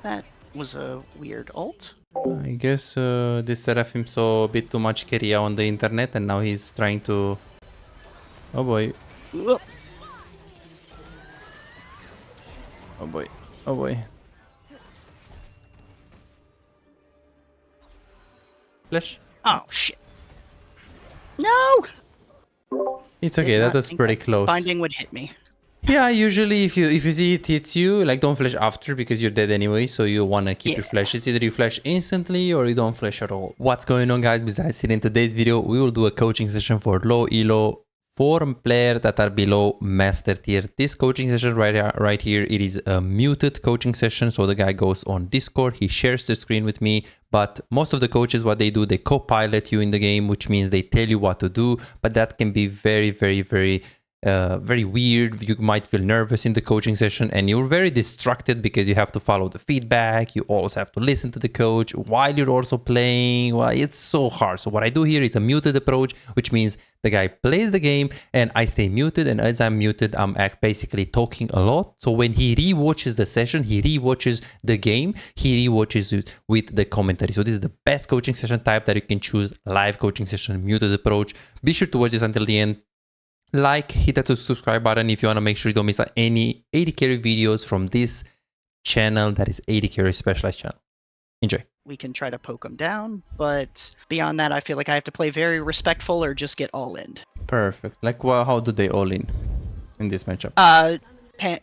That was a weird ult. I guess this Seraphim saw a bit too much Keria on the internet and now he's trying to... Oh boy. Whoop. Oh boy. Oh boy. Flash. Oh shit. No! It's okay, that was pretty close. Binding would hit me. Yeah, usually if you see it hits you, like don't flash after because you're dead anyway, so you wanna keep your flash. It's either you flash instantly or you don't flash at all. What's going on, guys? Besides it, in today's video, we will do a coaching session for low elo for players that are below master tier. This coaching session right here, it is a muted coaching session, so the guy goes on Discord, he shares the screen with me, but most of the coaches, what they do, they co-pilot you in the game, which means they tell you what to do, but that can be very weird. You might feel nervous in the coaching session and you're very distracted because you have to follow the feedback. You also have to listen to the coach while you're also playing. Well, it's so hard. So what I do here is a muted approach, which means the guy plays the game and I stay muted. And as I'm muted, I'm basically talking a lot. So when he rewatches the session, he rewatches the game, he rewatches it with the commentary. So this is the best coaching session type that you can choose: live coaching session, muted approach. Be sure to watch this until the end. Like, hit that subscribe button if you want to make sure you don't miss any AD carry videos from this channel that is AD carry specialized channel. Enjoy. We can try to poke him down, but beyond that, I feel like I have to play very respectful or just get all in. Perfect. Like, well, how do they all in this matchup?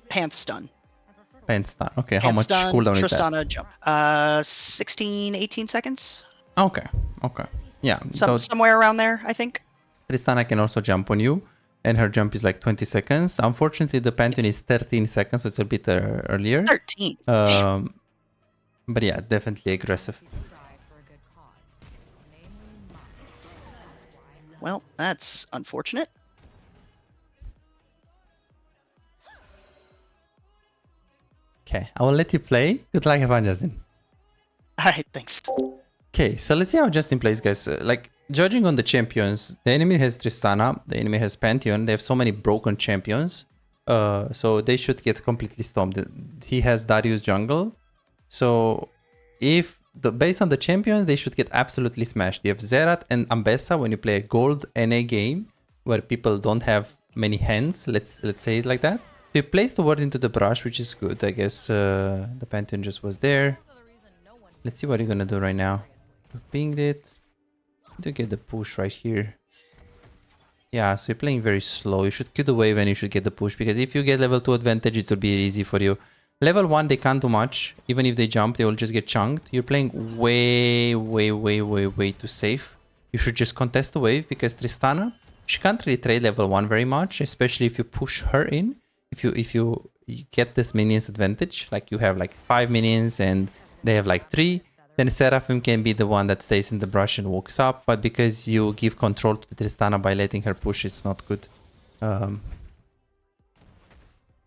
Pants stun. Pants stun. Okay, Pants how much stun, cooldown Tristana is that? jump. 16, 18 seconds. Okay, okay. Yeah. Somewhere around there, I think. Tristana can also jump on you, and her jump is like 20 seconds. Unfortunately, the Pantheon is 13 seconds, so it's a bit earlier. 13. But yeah, definitely aggressive. Well, that's unfortunate. Okay, I will let you play. Good luck, have fun, Justin. Alright, thanks. Okay, so let's see how Justin plays, guys. Like, judging on the champions, the enemy has Tristana, the enemy has Pantheon. They have so many broken champions. So they should get completely stomped. He has Darius jungle. So based on the champions, they should get absolutely smashed. You have Zerat and Ambessa when you play a gold NA game where people don't have many hands. Let's say it like that. So you place the ward into the brush, which is good. I guess the Pantheon just was there. Let's see what you're gonna do right now. You pinged it. To get the push right here. Yeah, so you're playing very slow. You should kill the wave and you should get the push, because if you get level 2 advantage, it will be easy for you. Level 1, they can't do much. Even if they jump, they will just get chunked. You're playing way too safe. You should just contest the wave, because Tristana, she can't really trade level 1 very much, especially if you push her in. If you get this minions advantage, like you have like 5 minions and they have like 3, then Seraphim can be the one that stays in the brush and walks up, but because you give control to Tristana by letting her push, it's not good.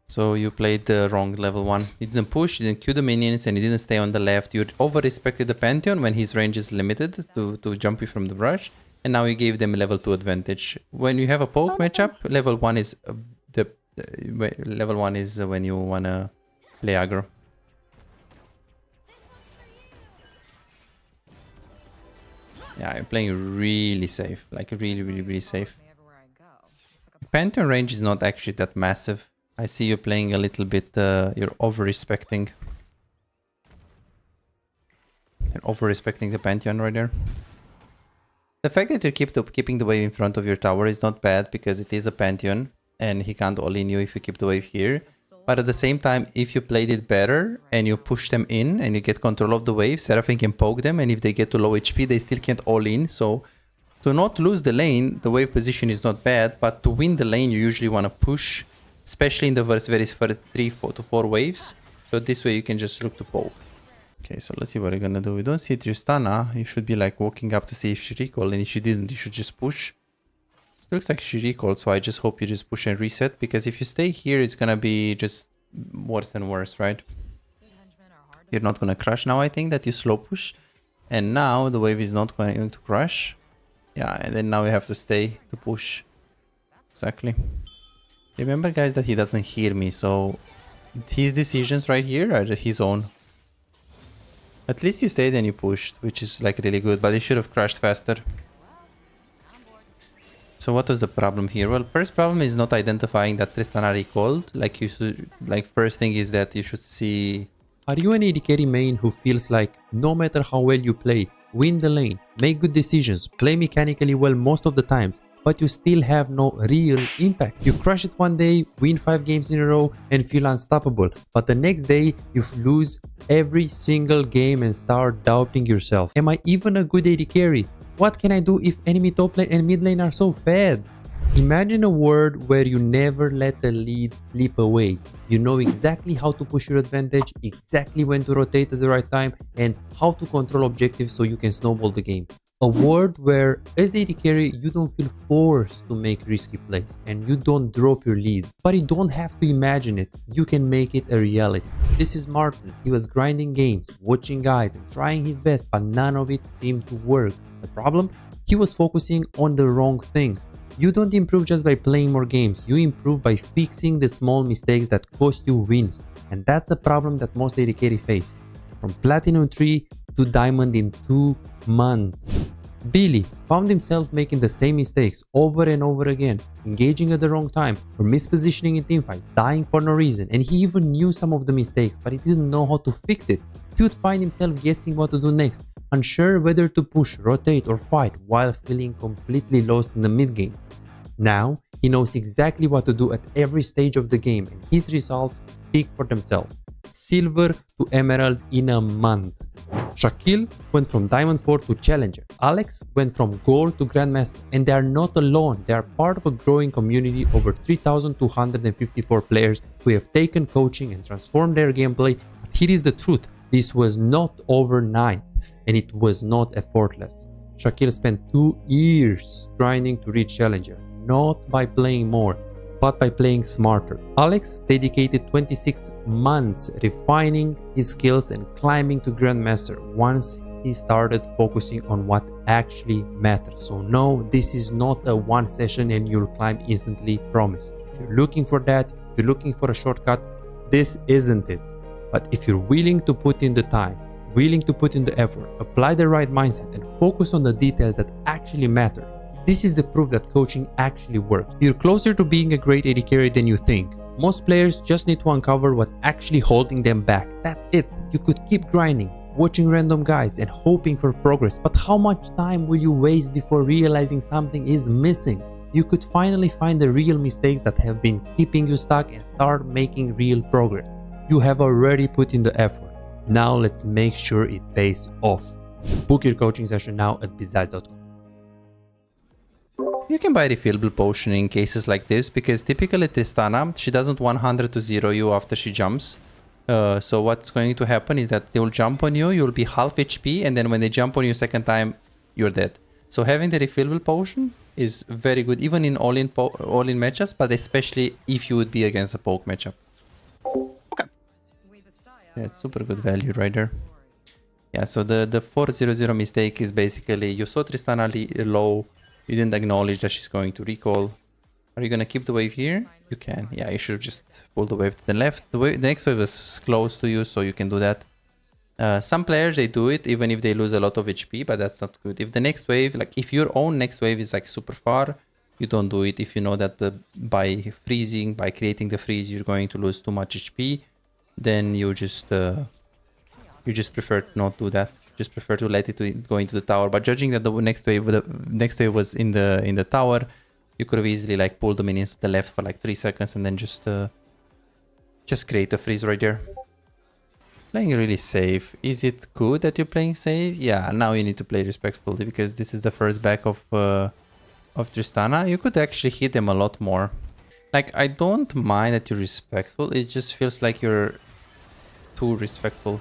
So you played the wrong level 1. You didn't push, you didn't queue the minions, and you didn't stay on the left. You over-respected the Pantheon when his range is limited to jump you from the brush, and now you gave them a level 2 advantage. When you have a poke matchup, level 1 is when you wanna play aggro. Yeah, I'm playing really safe, like really safe. Pantheon range is not actually that massive. I see you playing a little bit, you're over-respecting. You're over-respecting the Pantheon right there. The fact that you keeping the wave in front of your tower is not bad, because it is a Pantheon, and he can't all-in you if you keep the wave here. But at the same time, if you played it better and you push them in and you get control of the wave, Seraphim can poke them, and if they get to low HP, they still can't all in. So to not lose the lane, the wave position is not bad, but to win the lane, you usually want to push, especially in the first 3 to 4 waves. So this way you can just look to poke. Okay, so let's see what you're gonna do. We don't see Tristana. You should be like walking up to see if she recalled, and if she didn't, you should just push. It looks like she recalled, so I just hope you just push and reset, because if you stay here, it's gonna be just worse and worse, right? You're not gonna crush now, I think, that you slow push. And now the wave is not going to crush. Yeah, and then now we have to stay to push. Exactly. Remember, guys, that he doesn't hear me, so his decisions right here are his own. At least you stayed and you pushed, which is like really good, but you should have crashed faster. So what was the problem here? Well, first problem is not identifying that Tristana recalled. Like you should, like first thing is that you should see. Are you an AD carry main who feels like no matter how well you play, win the lane, make good decisions, play mechanically well most of the times, but you still have no real impact? You crush it one day, win 5 games in a row and feel unstoppable, but the next day you lose every single game and start doubting yourself. Am I even a good AD carry? What can I do if enemy top lane and mid lane are so fed? Imagine a world where you never let a lead slip away. You know exactly how to push your advantage, exactly when to rotate at the right time, and how to control objectives so you can snowball the game. A world where as AD carry you don't feel forced to make risky plays and you don't drop your lead. But you don't have to imagine it, you can make it a reality. This is Martin. He was grinding games, watching guides and trying his best, but none of it seemed to work. The problem? He was focusing on the wrong things. You don't improve just by playing more games, you improve by fixing the small mistakes that cost you wins. And that's a problem that most AD carry face. From Platinum 3 to Diamond in 2 months. Billy found himself making the same mistakes over and over again, engaging at the wrong time or mispositioning in teamfights, dying for no reason, and he even knew some of the mistakes but he didn't know how to fix it. He would find himself guessing what to do next, unsure whether to push, rotate or fight while feeling completely lost in the mid game. Now he knows exactly what to do at every stage of the game and his results speak for themselves. Silver to Emerald in a month. Shaquille went from Diamond 4 to Challenger. Alex went from Gold to Grandmaster, and they are not alone. They are part of a growing community of over 3,254 players who have taken coaching and transformed their gameplay. But here is the truth. This was not overnight and it was not effortless. Shaquille spent 2 years grinding to reach Challenger, not by playing more, but by playing smarter. Alex dedicated 26 months refining his skills and climbing to Grandmaster once he started focusing on what actually matters. So no, this is not a one session and you'll climb instantly, promise. If you're looking for that, if you're looking for a shortcut, this isn't it. But if you're willing to put in the time, willing to put in the effort, apply the right mindset and focus on the details that actually matter, this is the proof that coaching actually works. You're closer to being a great AD carry than you think. Most players just need to uncover what's actually holding them back. That's it. You could keep grinding, watching random guides and hoping for progress, but how much time will you waste before realizing something is missing? You could finally find the real mistakes that have been keeping you stuck and start making real progress. You have already put in the effort. Now let's make sure it pays off. Book your coaching session now at bizaz.com. You can buy refillable potion in cases like this because typically Tristana, she doesn't 100 to 0 you after she jumps. So what's going to happen is that they will jump on you, you'll be half HP, and then when they jump on you second time, you're dead. So having the refillable potion is very good, even in all-in matchups, but especially if you would be against a poke matchup. Okay. Yeah, it's super good value right there. Yeah, so the 4-0-0 mistake is basically you saw Tristana low, you didn't acknowledge that she's going to recall. Are you gonna keep the wave here? You can. Yeah, you should just pull the wave to the left. The next wave is close to you, so you can do that. Some players, they do it even if they lose a lot of HP, but that's not good. If the next wave, like if your own next wave is like super far, you don't do it. If you know that by freezing, by creating the freeze, you're going to lose too much HP, then you just prefer to not do that. Just prefer to let it go into the tower. But judging that the next wave was in the tower, you could have easily like pulled the minions to the left for like 3 seconds and then just create a freeze right there. Playing really safe. Is it good that you're playing safe? Yeah, now you need to play respectfully because this is the first back of Tristana. You could actually hit them a lot more. Like, I don't mind that you're respectful. It just feels like you're too respectful.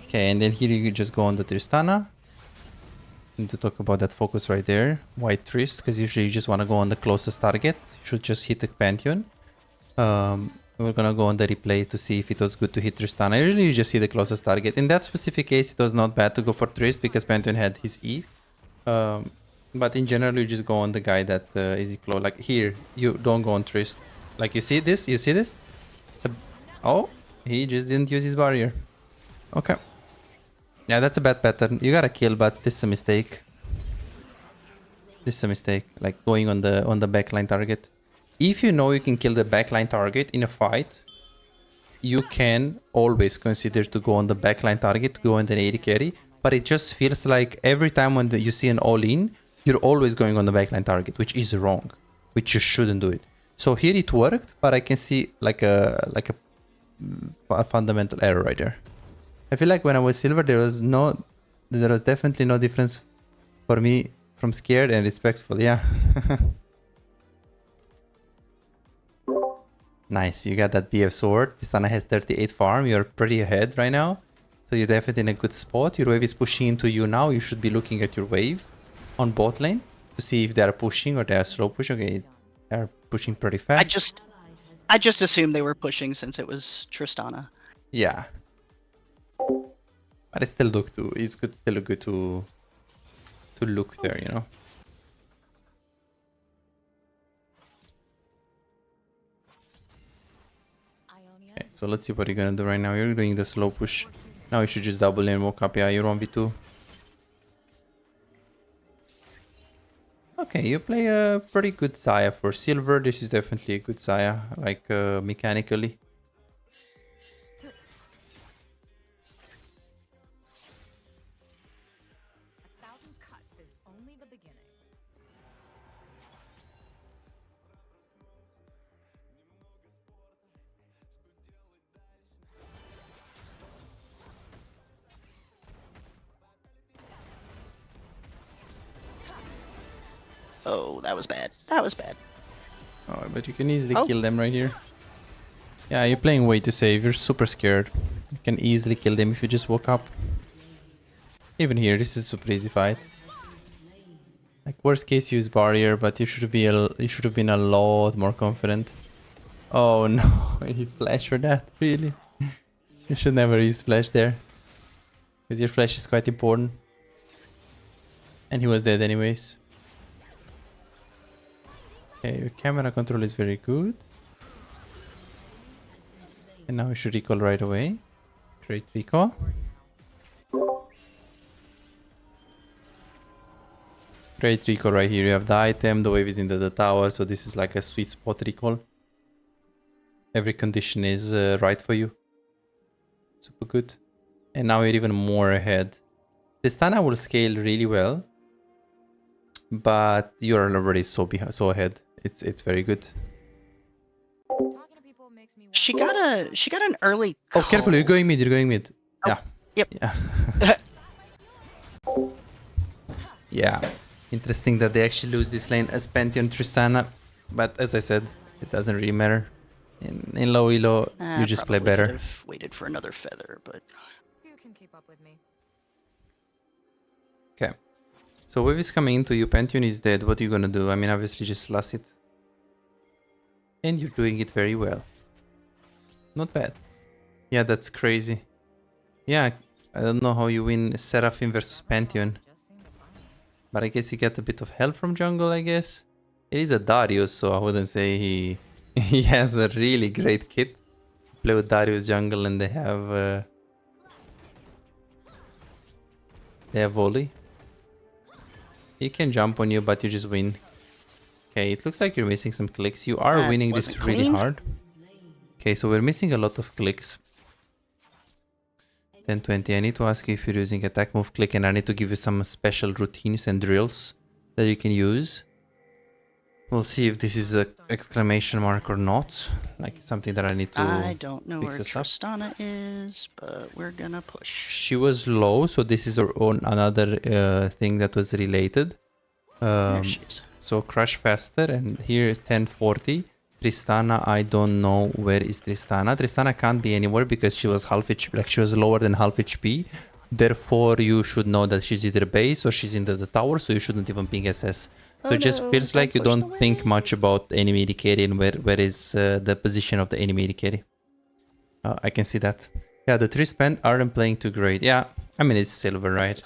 Okay, and then here you just go on the Tristana. Need to talk about that focus right there. White Trist, because usually you just want to go on the closest target. You should just hit the Pantheon. We're gonna go on the replay to see if it was good to hit Tristana. Usually you just see the closest target. In that specific case, it was not bad to go for Trist because Pantheon had his E. But in general, you just go on the guy that is close. Like here, you don't go on Trist. Like you see this? You see this? Oh, he just didn't use his barrier. Okay. Yeah, that's a bad pattern. You gotta kill, but this is a mistake. This is a mistake. Like going on the backline target. If you know you can kill the backline target in a fight, you can always consider to go on the backline target, to go on the AD carry. But it just feels like every time when you see an all-in, you're always going on the backline target, which is wrong, which you shouldn't do it. So here it worked, but I can see like a fundamental error right there. I feel like when I was silver, there was definitely no difference for me from scared and respectful. Yeah. Nice, you got that BF sword. Tristana has 38 farm. You're pretty ahead right now. So you're definitely in a good spot. Your wave is pushing into you now. You should be looking at your wave on bot lane to see if they are pushing or they are slow push. Okay, they are pushing pretty fast. I just assumed they were pushing since it was Tristana. Yeah. But it's still still good to look there, you know. Okay, so let's see what you're gonna do right now. You're doing the slow push. Now you should just double and walk up. Yeah, you're on V2. Okay, you play a pretty good Xayah for silver. This is definitely a good Xayah, like mechanically. Oh, that was bad. That was bad. Oh, but you can easily kill them right here. Yeah, you're playing way too safe. You're super scared. You can easily kill them if you just walk up. Even here, this is super easy fight. Like worst case, use barrier, but you should have been a lot more confident. Oh no, you flash for that, really? You should never use flash there, because your flash is quite important. And he was dead anyways. Okay, your camera control is very good. And now we should recall right away. Great recall. Great recall right here. You have the item, the wave is into the tower, so this is like a sweet spot recall. Every condition is right for you. Super good. And now you're even more ahead. Tristana will scale really well, but you're already so ahead. It's very good. She got an early. Oh, careful! You're going mid. You're going mid. Oh, Yeah. Yep. Yeah. Yeah. Interesting that they actually lose this lane as Pantheon Tristana, but as I said, it doesn't really matter. In low elo, you just play better. Have waited for another feather, but you can keep up with me. Okay. So wave is coming into you. Pantheon is dead. What are you gonna do? I mean, obviously just last it. And you're doing it very well. Not bad. Yeah, that's crazy. Yeah, I don't know how you win Seraphim versus Pantheon. But I guess you get a bit of help from jungle, I guess. It is a Darius, so I wouldn't say he has a really great kit. Play with Darius jungle and they have volley. He can jump on you, but you just win. Okay, it looks like you're missing some clicks. You are winning this really hard. Okay, so we're missing a lot of clicks. 10-20. I need to ask you if you're using attack, move, click, and I need to give you some special routines and drills that you can use. We'll see if this is an exclamation mark or not. Like something that I need to I don't know where this up. Tristana is, but we're gonna push. She was low, so this is another thing that was related. There she is. So crush faster, and here 1040. Tristana, I don't know where is Tristana. Tristana can't be anywhere because she was half HP, like she was lower than half HP. Therefore, you should know that she's either base or she's in the tower, so you shouldn't even ping SS. So it just feels like you don't think much about enemy AD carry and where is the position of the enemy AD carry. I can see that. Yeah, the 3 spend aren't playing too great. Yeah, I mean it's silver, right?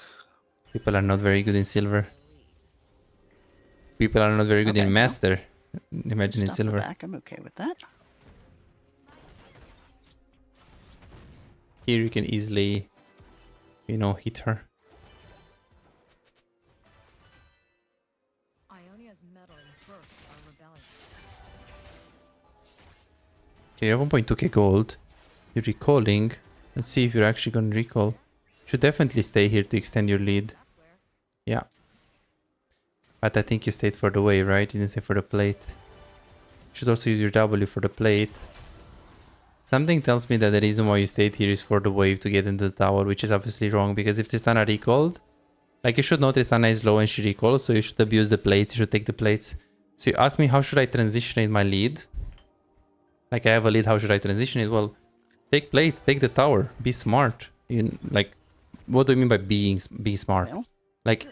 People are not very good in silver. People are not very good in master. Imagine in silver. Back. I'm okay with that. Here you can easily you know, hit her. Ionia's meddling burst our rebellion. Okay, you have 1.2k gold. You're recalling. Let's see if you're actually gonna recall. Should definitely stay here to extend your lead. That's where. Yeah. But I think you stayed for the wave, right? You didn't stay for the plate. Should also use your W for the plate. Something tells me that the reason why you stayed here is for the wave to get into the tower, which is obviously wrong, because if Tristana recalled, like you should know Tristana is low and she recalls, so you should abuse the plates, you should take the plates. So you ask me how should I transition in my lead? Like I have a lead, how should I transition it? Well, take plates, take the tower, be smart. Like, what do you mean by being smart? Well. Like,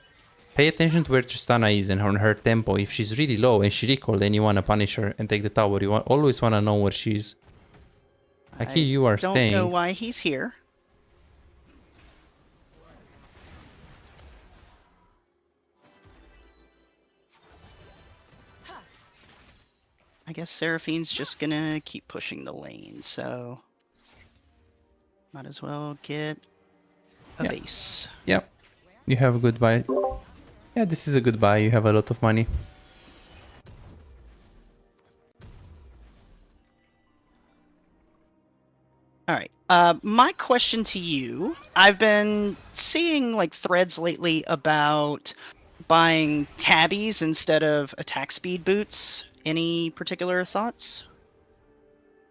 pay attention to where Tristana is and on her tempo. If she's really low and she recalled, then you want to punish her and take the tower. You always want to know where she's. Like here you are staying. I don't know why he's here. I guess Seraphine's just gonna keep pushing the lane, so might as well get a Yeah. base. Yep. You have a good buy. Yeah, this is a good buy. You have a lot of money. All right. My question to you, I've been seeing like threads lately about buying tabbies instead of attack speed boots. Any particular thoughts?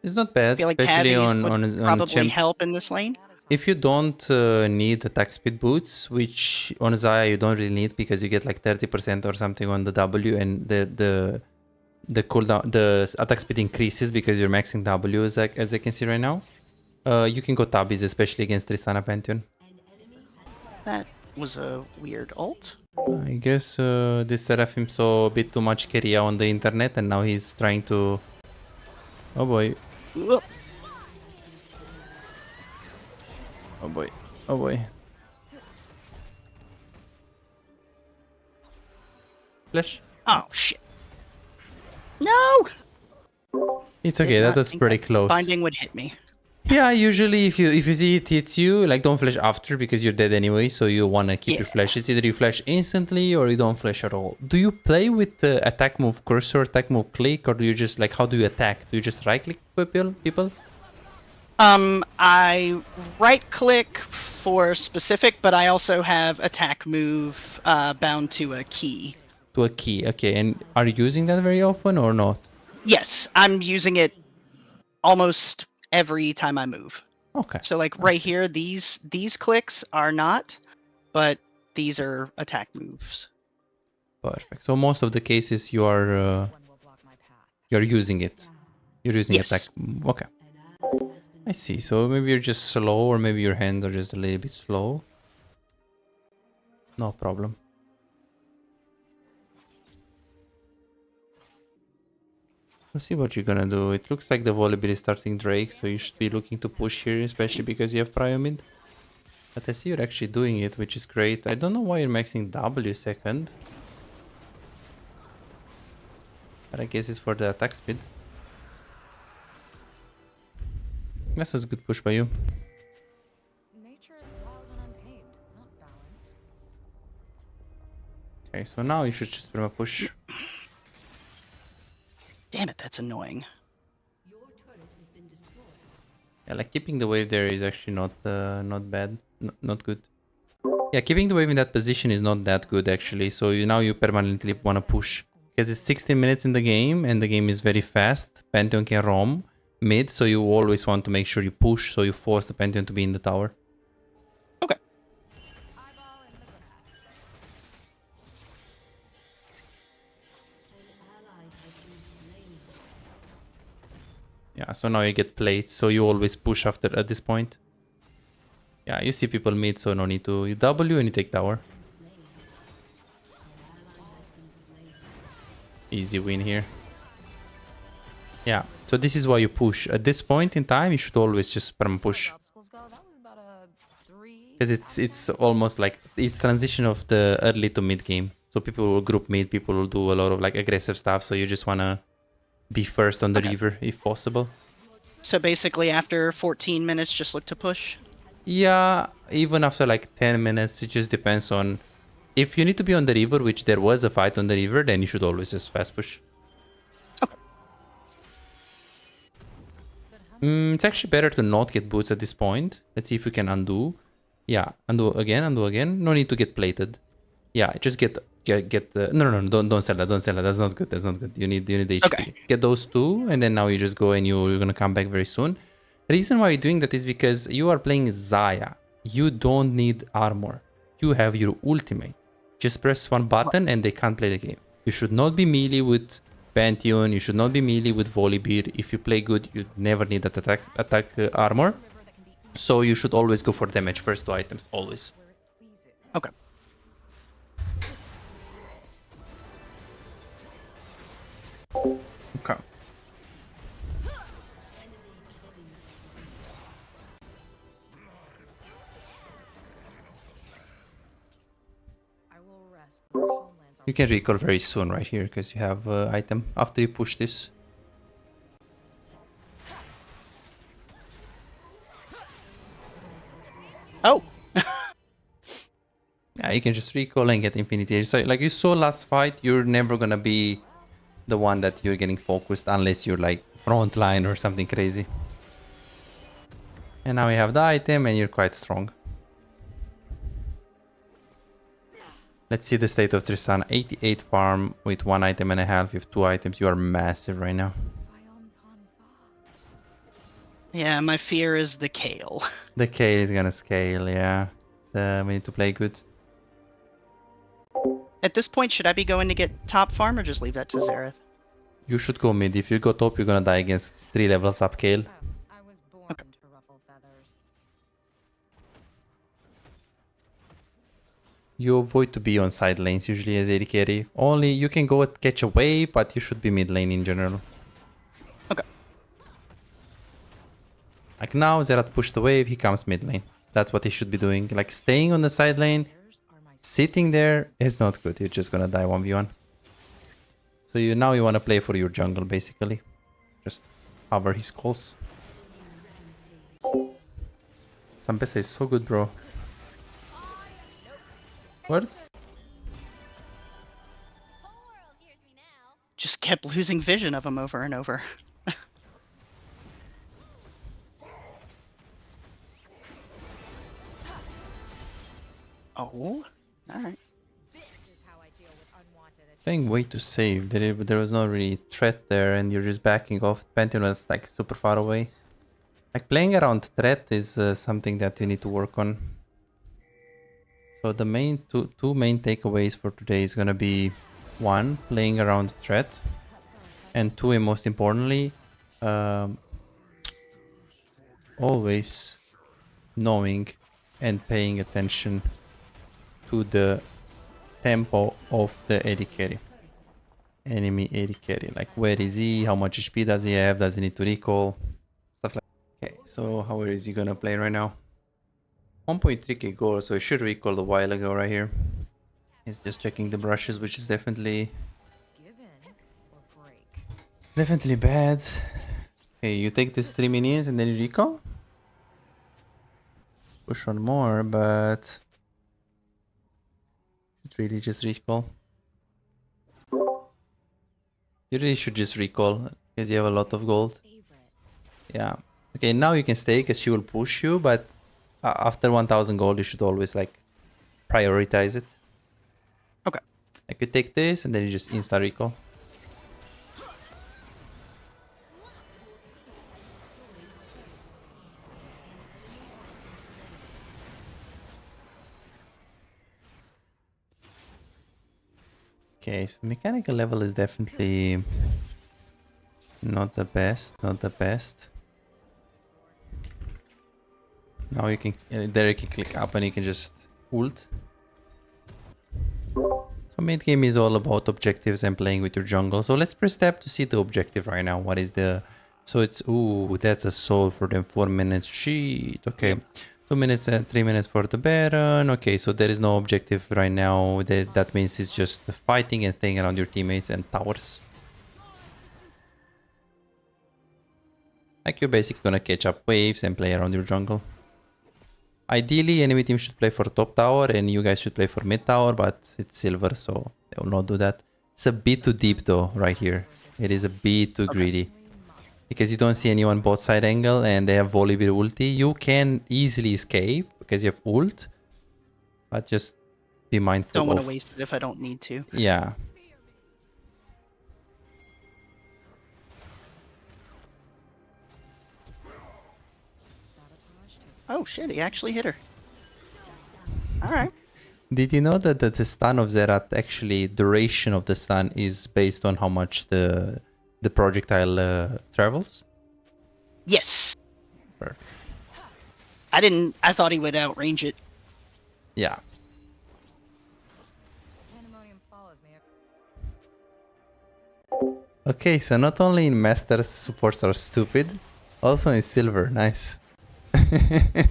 It's not I bad, feel like especially tabbies on would probably help in this lane. If you don't need attack speed boots, which on Zaya you don't really need because you get like 30% or something on the W, and the cooldown, the attack speed increases because you're maxing W, as I can see right now. You can go tabbies, especially against Tristana Pantheon. That was a weird ult. I guess this Seraphim saw a bit too much Keria on the internet, and now he's trying to. Oh boy! Whoop. Oh boy! Oh boy! Flash! Oh shit! No. It's okay. That was pretty close. Binding would hit me. Yeah, usually if you see it hits you, like don't flash after because you're dead anyway, so you wanna keep your flash. It's either you flash instantly or you don't flash at all. Do you play with attack move cursor, attack move click, or do you just like how do you attack? Do you just right click people? I right click for specific, but I also have attack move bound to a key. To a key, okay. And are you using that very often or not? Yes, I'm using it almost every time I move. Okay. So like right here, these clicks are not, but these are attack moves. Perfect. So most of the cases you are you're using it. You're using Yes. attack. Okay. I see. So maybe you're just slow, or maybe your hands are just a little bit slow. No problem. Let's see what you're gonna do. It looks like the volleyball is starting Drake, so you should be looking to push here, especially because you have prio mid. But I see you're actually doing it, which is great. I don't know why you're maxing W second. But I guess it's for the attack speed. This was a good push by you. Nature is wild and untamed, not balanced. Okay, so now you should just perma push. Damn it, that's annoying. Yeah, like keeping the wave there is actually not bad, not good. Yeah, keeping the wave in that position is not that good actually. So now you permanently want to push because it's 16 minutes in the game and the game is very fast. Pantheon can roam mid, so you always want to make sure you push, so you force the Pantheon to be in the tower. Okay. Eyeball in the grass. Yeah, so now you get plates, so you always push after at this point. Yeah, you see people mid, so no need to. You W and you take tower. Easy win here. Yeah, so this is why you push. At this point in time, you should always just perma push. Obstacles go, that was about a 3. Because it's almost like it's transition of the early to mid game. So people will group mid, people will do a lot of like aggressive stuff. So you just wanna be first on the river if possible. So basically after 14 minutes, just look to push? Yeah, even after like 10 minutes, it just depends on... If you need to be on the river, which there was a fight on the river, then you should always just fast push. It's actually better to not get boots at this point. Let's see if we can undo. Yeah, undo again, undo again. No need to get plated. Yeah, just get no, don't sell that, don't sell that. That's not good. That's not good. You need the HP. Okay. Get those two, and then now you just go and you're gonna come back very soon. The reason why you're doing that is because you are playing Zaya. You don't need armor. You have your ultimate. Just press one button and they can't play the game. You should not be melee with Pantheon. You should not be melee with Volibear. If you play good, you never need that attack armor. So you should always go for damage first 2 items, always. Okay. Okay. I will rest where homelands are. You can recall very soon right here because you have item after you push this. Oh. Yeah, you can just recall and get infinity. So like you saw last fight, you're never gonna be the one that you're getting focused unless you're like frontline or something crazy. And now you have the item and you're quite strong. Let's see the state of Tristana. 88 farm with 1 item and a half. With 2 items, you are massive right now. Yeah, my fear is the Kale. The K is gonna scale, yeah. So we need to play good. At this point, should I be going to get top farm or just leave that to Xerath? You should go mid. If you go top, you're gonna die against 3 levels up Kale. Oh, I was born to ruffle feathers. You avoid to be on side lanes usually as AD carry. Only you can go and catch a wave, but you should be mid lane in general. Okay. Like now, Xerath pushed the wave, he comes mid lane. That's what he should be doing. Like staying on the side lane, sitting there is not good. You're just gonna die 1v1. So now you wanna play for your jungle basically. Just cover his calls. Sampesa is so good, bro. What? Just kept losing vision of him over and over. Oh, alright. Playing way too safe. There was no really threat there and you're just backing off. Pantheon was like super far away. Like playing around threat is something that you need to work on. So the main two main takeaways for today is gonna be 1, playing around threat, and 2, and most importantly, always knowing and paying attention to the tempo of the AD carry. Enemy AD carry. Like where is he? How much HP does he have? Does he need to recall? Stuff like that. Okay, so how is he gonna play right now? 1.3k gold, so he should recall a while ago right here. He's just checking the brushes, which is definitely bad. Okay, you take these 3 minions and then you recall? Push on more, but should really just recall. You really should just recall because you have a lot of gold. Yeah. Okay, now you can stay because she will push you, but after 1000 gold you should always like prioritize it. Okay. Like you take this and then you just insta recall. Okay, so the mechanical level is definitely not the best, Now you can, there you can click up and you can just ult. So mid game is all about objectives and playing with your jungle. So let's press tab to see the objective right now. What is the, so it's, ooh, that's a soul for them, 4 minutes, shit, okay. 2 minutes and 3 minutes for the Baron. Okay, so there is no objective right now. That means it's just fighting and staying around your teammates and towers. Like you're basically gonna catch up waves and play around your jungle. Ideally, enemy team should play for top tower and you guys should play for mid tower, but it's silver, so they will not do that. It's a bit too deep though, right here. It is a bit too greedy. Because you don't see anyone bot side angle and they have volley with ulti. You can easily escape because you have ult, but just be mindful Don't want to of... waste it if I don't need to. Yeah. Oh shit, he actually hit her. Alright. Did you know that the stun of Zerat, actually duration of the stun is based on how much the projectile travels? Yes! Perfect. I thought he would outrange it. Yeah. Pandemonium follows me. Okay, so not only in Masters supports are stupid, also in Silver. Nice. That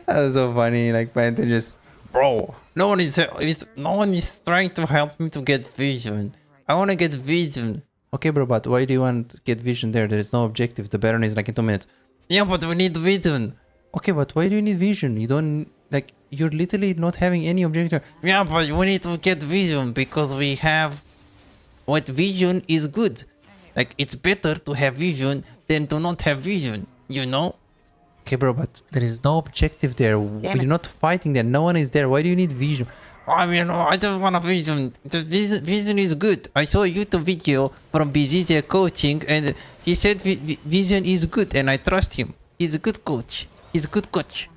was so funny. Like Pantheon just, bro, no one is trying to help me to get vision. I want to get vision. Okay, bro, but why do you want to get vision there? There is no objective. The Baron is like in 2 minutes. Yeah, but we need vision. Okay, but why do you need vision? You don't, like, you're literally not having any objective. Yeah, but we need to get vision because we have what vision is good. Like, it's better to have vision than to not have vision, you know? Okay, bro, but there is no objective there. Damn it. You're not fighting there. No one is there. Why do you need vision? I mean, I just want a vision. The vision is good. I saw a YouTube video from SoloQ Coaching and he said vision is good and I trust him. He's a good coach. He's a good coach.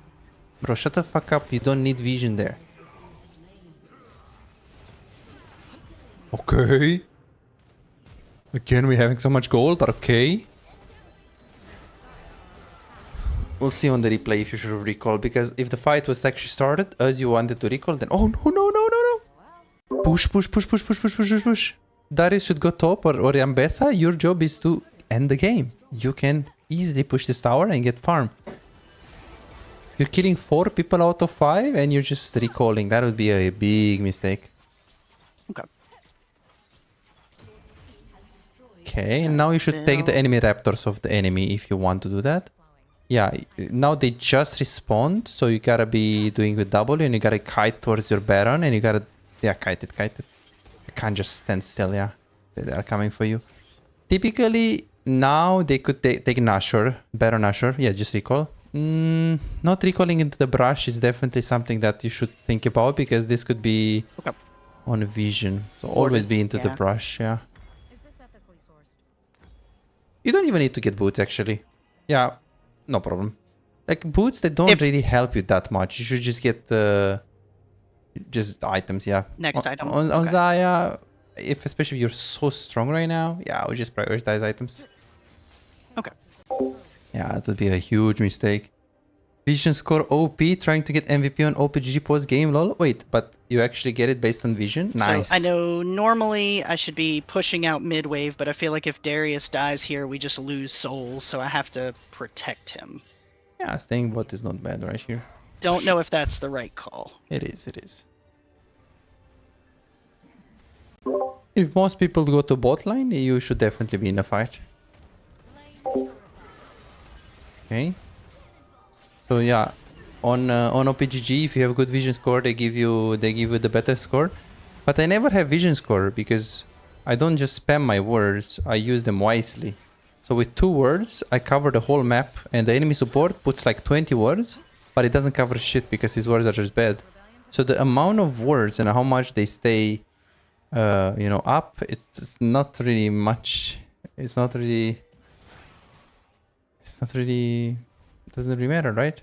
Bro, shut the fuck up. You don't need vision there. Okay. Again, we're having so much gold, but okay. We'll see on the replay if you should have recalled, because if the fight was actually started as you wanted to recall, then oh no. Push. Darius should go top or Ambessa. Your job is to end the game. You can easily push this tower and get farm. You're killing 4 people out of 5 and you're just recalling. That would be a big mistake. Okay. Okay, and now you should take the enemy raptors of the enemy if you want to do that. Yeah, now they just respawned, so you gotta be doing with W and you gotta kite towards your Baron and you gotta... Yeah, kite it. You can't just stand still, yeah. They are coming for you. Typically, now they could take Nashor, Baron Nashor. Yeah, just recall. Not recalling into the brush is definitely something that you should think about because this could be on vision. So always be into the brush, yeah. Is this ethically sourced? You don't even need to get boots, actually. Yeah. No problem. Like boots, they don't really help you that much. You should just get just items, yeah. Next item. On Zaya, especially if you're so strong right now, yeah, I would just prioritize items. Okay. Yeah, that would be a huge mistake. Vision score OP, trying to get MVP on OPGG post game, lol. Wait, but you actually get it based on vision? Nice. So I know normally I should be pushing out mid wave, but I feel like if Darius dies here, we just lose souls, so I have to protect him. Yeah, staying bot is not bad right here. Don't know if that's the right call. It is. If most people go to bot lane, you should definitely be in a fight. Okay. So yeah, on OPGG, if you have good vision score, they give you the better score. But I never have vision score because I don't just spam my words. I use them wisely. So with 2 words, I cover the whole map, and the enemy support puts like 20 words, but it doesn't cover shit because his words are just bad. So the amount of words and how much they stay, up, it's not really much. It doesn't really matter, right?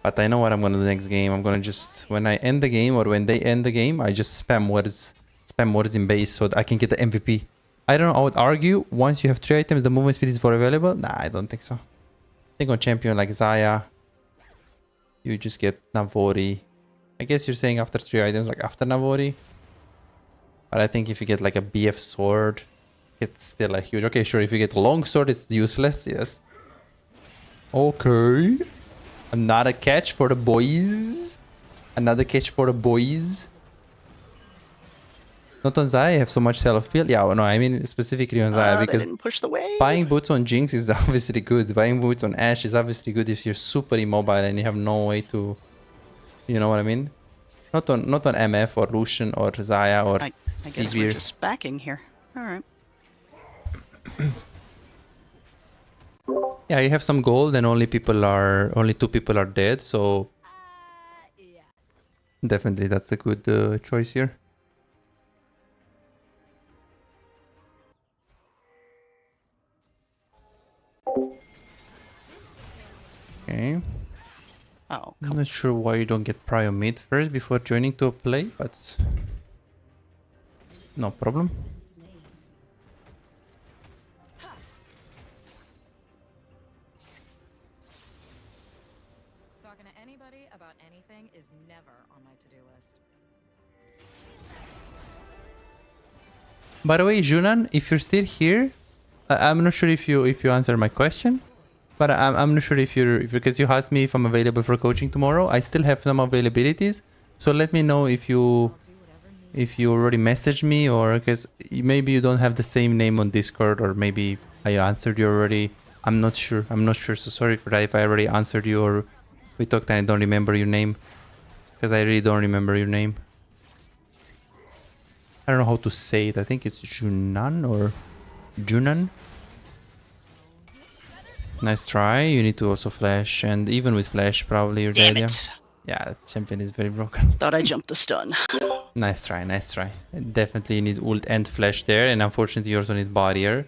But I know what I'm gonna do next game. I'm gonna just, when I end the game or when they end the game, I just spam words in base so that I can get the MVP. I don't know, I would argue once you have 3 items, the movement speed is more available. Nah, I don't think so. I think on champion like Zaya, you just get Navori. I guess you're saying after 3 items, like after Navori. But I think if you get like a BF sword, it's still a huge... Okay, sure, if you get long sword, it's useless, yes. Okay. Another catch for the boys. Not on Zaya, I have so much self-build. Yeah, well, no, I mean specifically on Zaya They because didn't push the wave. buying boots on Jinx is obviously good. Buying boots on Ashe is obviously good if you're super immobile and you have no way to, you know what I mean? Not on MF or Lucian or Zaya or I guess Sivir. we're just backing here. All right. Yeah, you have some gold and only 2 people are dead, so Yes. definitely that's a good choice here. Okay. Oh, I'm not sure why you don't get prio mid first before joining to a play, but no problem. Talking to anybody about anything is never on my to-do list. By the way, Junan, if you're still here, I'm not sure if you answer my question, but I'm not sure if because you asked me if I'm available for coaching tomorrow. I still have some availabilities, so let me know if you already messaged me, or because maybe you don't have the same name on Discord, or maybe I answered you already. I'm not sure. So sorry for that if I already answered you or we talked and I don't remember your name, because I really don't remember your name. I don't know how to say it. I think it's Junan or Junan. Nice try. You need to also flash, and even with flash, probably you're damn dead. it. Yeah, that champion is very broken. Thought I jumped the stun. Nice try, nice try. Definitely need ult and flash there, and unfortunately you also need barrier.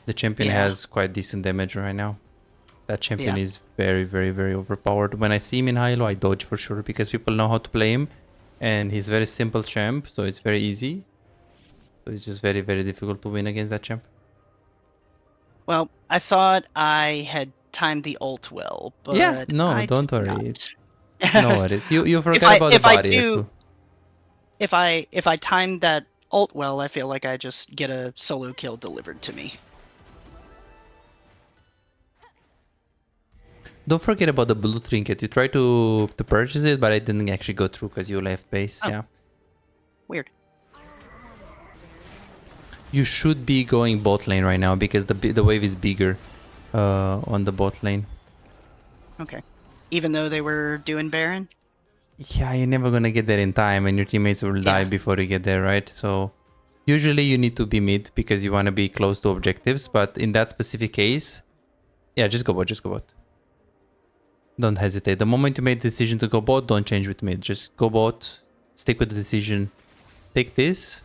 The champion Yeah. has quite decent damage right now. That champion Yeah. is very, very, very overpowered. When I see him in high-low, I dodge for sure, because people know how to play him, and he's very simple champ, so it's very easy. So it's just very, very difficult to win against that champ. Well, I thought I had timed the ult well, but Yeah, no, I don't did worry. not. No worries. You forgot about the barrier too. If I timed that ult well, I feel like I just get a solo kill delivered to me. Don't forget about the blue trinket. You tried to purchase it, but I didn't actually go through because you left base. Oh. Yeah. Weird. You should be going bot lane right now because the wave is bigger on the bot lane. Okay. Even though they were doing Baron? Yeah, you're never gonna get there in time, and your teammates will die before you get there, right? So usually you need to be mid because you want to be close to objectives, but in that specific case, yeah, just go bot, just go bot. Don't hesitate. The moment you made the decision to go bot, don't change with mid. Just go bot, stick with the decision. Take this,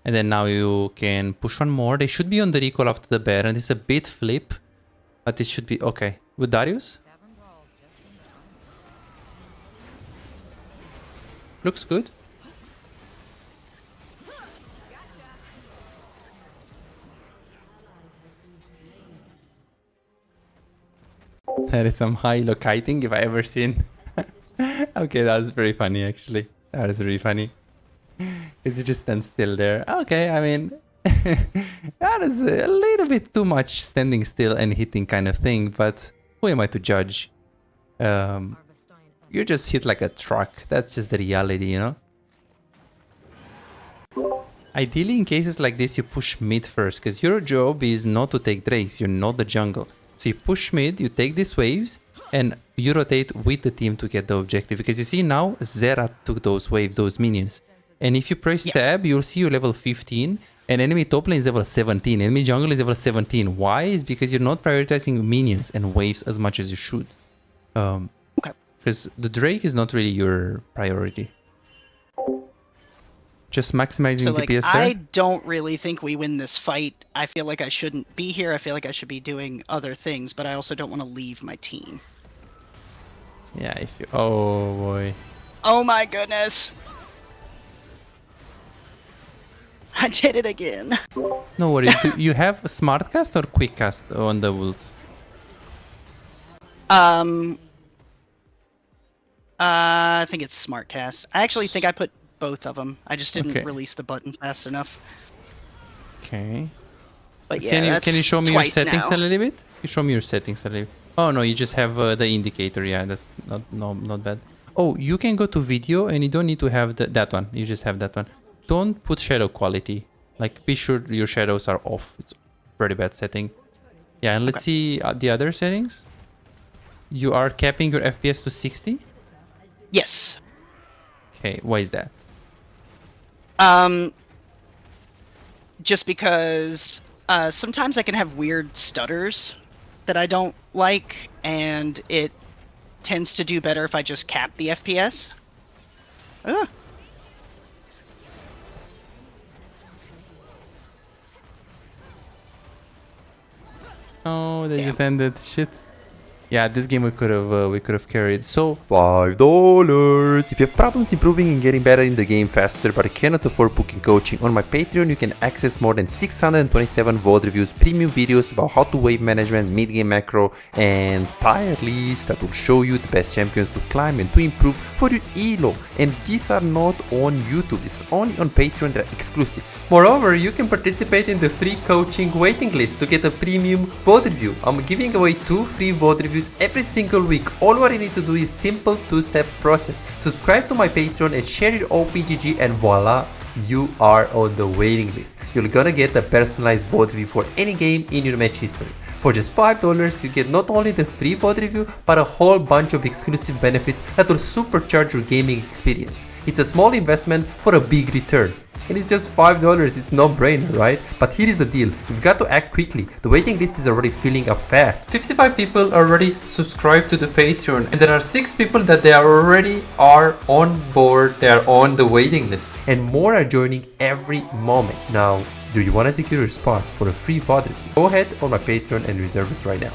and then now you can push on more. They should be on the recall after the Baron. It's a bit flip, but it should be okay. With Darius? Looks good. That is some high-low kiting if I ever seen. Okay, that's very funny actually. That is really funny. Because you just stand still there. Okay, I mean, that is a little bit too much standing still and hitting kind of thing, but who am I to judge? You just hit like a truck. That's just the reality, you know? Ideally, in cases like this, you push mid first, because your job is not to take drakes. You're not the jungle. So you push mid, you take these waves, and you rotate with the team to get the objective. Because you see now, Zera took those waves, those minions. And if you press tab, you'll see you level 15, and enemy top lane is level 17. Enemy jungle is level 17. Why? Is because you're not prioritizing minions and waves as much as you should. Because the Drake is not really your priority. Just maximizing So, like, DPS. I don't really think we win this fight. I feel like I shouldn't be here. I feel like I should be doing other things, but I also don't want to leave my team. Yeah, if you... Oh, boy. Oh my goodness! I did it again. No worries. Do you have a smart cast or quick cast on the ult? I think it's smart cast. I actually think I put both of them. I just didn't release the button fast enough. Okay. But yeah, can you show me your twice settings now. a little bit? You show me your settings a little bit. Oh no, you just have the indicator. Yeah, that's not bad. Oh, you can go to video and you don't need to have that one. You just have that one. don't put shadow quality. Like, be sure your shadows are off. It's pretty bad setting. Yeah, and let's see the other settings. You are capping your FPS to 60? Yes. Okay, why is that? Just because sometimes I can have weird stutters that I don't like, and it tends to do better if I just cap the FPS. Ah. Oh, they Damn. just ended. Shit. Yeah, this game we could have carried. So $5. If you have problems improving and getting better in the game faster but cannot afford booking coaching, on my Patreon you can access more than 627 VOD reviews, premium videos about how to wave management, mid-game macro, and tier lists that will show you the best champions to climb and to improve for your elo. And these are not on YouTube, this is only on Patreon, they're exclusive. Moreover, you can participate in the free coaching waiting list to get a premium VOD review. I'm giving away 2 free VOD reviews every single week. All what you need to do is simple 2-step process. Subscribe to my Patreon and share your OPGG, and voila, you are on the waiting list. You're gonna get a personalized VOD review for any game in your match history. For just $5, you get not only the free VOD review, but a whole bunch of exclusive benefits that will supercharge your gaming experience. It's a small investment for a big return. And it's just $5, it's no brainer, right? But here is the deal, you've got to act quickly. The waiting list is already filling up fast. 55 people already subscribed to the Patreon, and there are 6 people that they already are on board, they are on the waiting list. And more are joining every moment. Now, do you want to secure your spot for a free VOD review? Go ahead on my Patreon and reserve it right now.